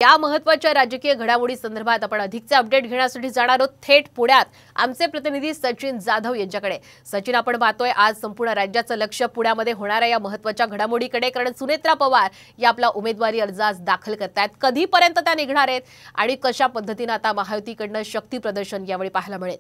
या महत्त्वाच्या राजकीय घडामोडी संदर्भात आपण अधिकचे अपडेट घेण्यासाठी जाणार आहोत थेट पुण्यात आमचे प्रतिनिधी सचिन जाधव यांच्याकडे। सचिन, आपण पाहतोय आज संपूर्ण राज्याचं लक्ष पुण्यामध्ये होणाऱ्या या महत्त्वाच्या घडामोडीकडे, कारण सुनेत्रा पवार या आपला उमेदवारी अर्ज आज दाखल करतायत। कधीपर्यंत त्या निघणार आहेत आणि कशा पद्धतीने आता महायुतीकडून शक्ती प्रदर्शन यावेळी पाहायला मिळेल?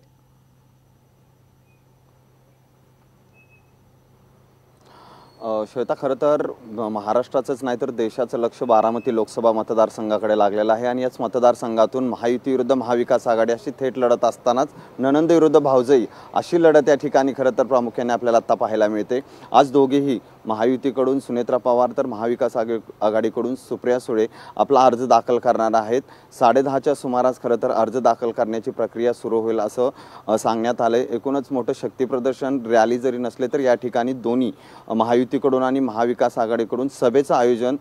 श्वेता, खरं तर महाराष्ट्राचंच नाही तर देशाचं लक्ष बारामती लोकसभा मतदारसंघाकडे लागलेलं आहे आणि याच मतदारसंघातून महायुती विरुद्ध महाविकास आघाडी अशी थेट लढत असतानाच नणंद विरुद्ध भावजई अशी लढत या ठिकाणी खरं तर प्रामुख्याने आपल्याला आता पाहायला मिळते। आज दोघेही महायुतीकडून सुनेत्रा पवार तर महाविकास आघाडीकडून सुप्रिया सुळे आपला अर्ज दाखल करणार आहेत। 10:30च्या सुमारास खरं तर अर्ज दाखल करण्याची प्रक्रिया सुरू होईल असं सांगण्यात आले। एकूणच मोठं शक्ती प्रदर्शन रॅली जरी नसले तर या ठिकाणी दोन्ही महायुतीकडून आणि महाविकास आघाडीकडून सभेचं आयोजन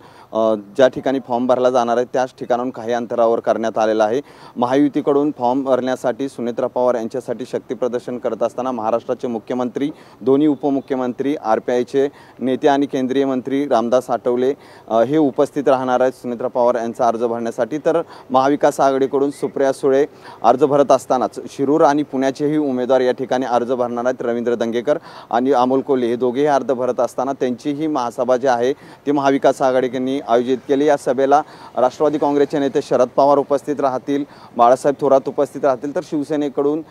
ज्या ठिकाणी फॉर्म भरला जाणार आहे त्याच ठिकाणाहून काही अंतरावर करण्यात आलेलं आहे। महायुतीकडून फॉर्म भरण्यासाठी सुनेत्रा पवार यांच्यासाठी शक्ती प्रदर्शन करत असताना महाराष्ट्राचे मुख्यमंत्री, दोन्ही उपमुख्यमंत्री, आरपीआयचे नेते आणि केंद्रीय मंत्री रामदास आठवले हे उपस्थित राहणार आहेत सुनेत्रा पवार यांचा अर्ज भरण्यासाठी। तर महाविकास आघाडीकडून सुप्रिया सुळे अर्ज भरत असतानाच शिरूर आणि पुण्याचेही उमेदवार या ठिकाणी अर्ज भरणार आहेत। रवींद्र दंगेकर आणि अमोल कोल्हे हे दोघेही अर्ज भरत असताना त्यांचीही महासभा जी आहे ती महाविकास आघाडीने आयोजित केली। या सभेला राष्ट्रवादी काँग्रेसचे नेते शरद पवार उपस्थित राहतील, बाळासाहेब थोरात उपस्थित राहतील, तर शिवसेनेकडून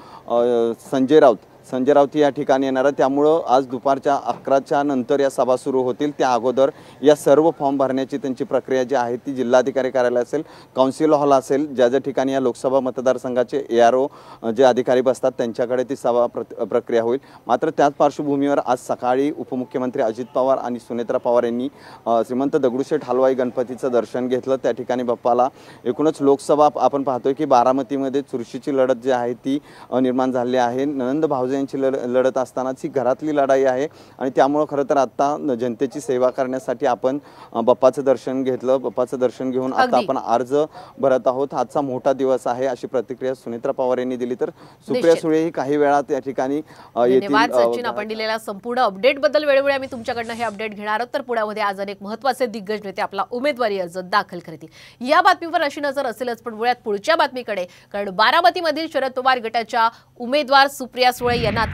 संजय राऊत या ठिकाणी येणार आहे। त्यामुळं आज दुपारच्या 11च्या नंतर या सभा सुरू होतील। त्या अगोदर या सर्व फॉर्म भरण्याची त्यांची प्रक्रिया जी आहे ती जिल्हाधिकारी कार्यालय असेल, काउन्सिल हॉल असेल, ज्या ठिकाणी या लोकसभा मतदारसंघाचे ARO जे अधिकारी बसतात त्यांच्याकडे ती सभा प्रक्रिया होईल। मात्र त्याच पार्श्वभूमीवर आज सकाळी उपमुख्यमंत्री अजित पवार आणि सुनेत्रा पवार यांनी श्रीमंत दगडूशेठ हलवाई गणपतीचं दर्शन घेतलं। त्या ठिकाणी बाप्पाला एकूणच लोकसभा आपण पाहतोय की बारामतीमध्ये चुरशीची लढत जी आहे ती निर्माण झाली आहे। नणंद भावजई यांची लढत असतानाच ही घरातली लढाई आहे आणि त्यामुळे खरं तर आता जनतेची सेवा करण्यासाठी आपण बाप्पाचं दर्शन घेतलं। बाप्पाचं दर्शन घेऊन आता आपण अर्ज भरत आहोत। आजचा मोठा दिवस आहे अशी प्रतिक्रिया सुनेत्रा पवार यांनी दिली। तर सुप्रिया सुळे ही काही वेळात या ठिकाणी येतील। धन्यवाद सचिन, आपण दिलेल्या संपूर्ण अपडेट बद्दल। वेळोवेळी आम्ही तुमच्याकडनं हे अपडेट घेणार आहोत। तर पुण्यामध्ये आज अनेक महत्त्वाचे दिग्गज नेते आपला उमेदवारी अर्ज दाखल करतील। या बातमीवर अशी नजर असेलच, पण वळूयात पुढच्या बातमीकडे, कारण बारामतीमधील शरद पवार गटाच्या उमेदवार सुप्रिया सुळे यांना आता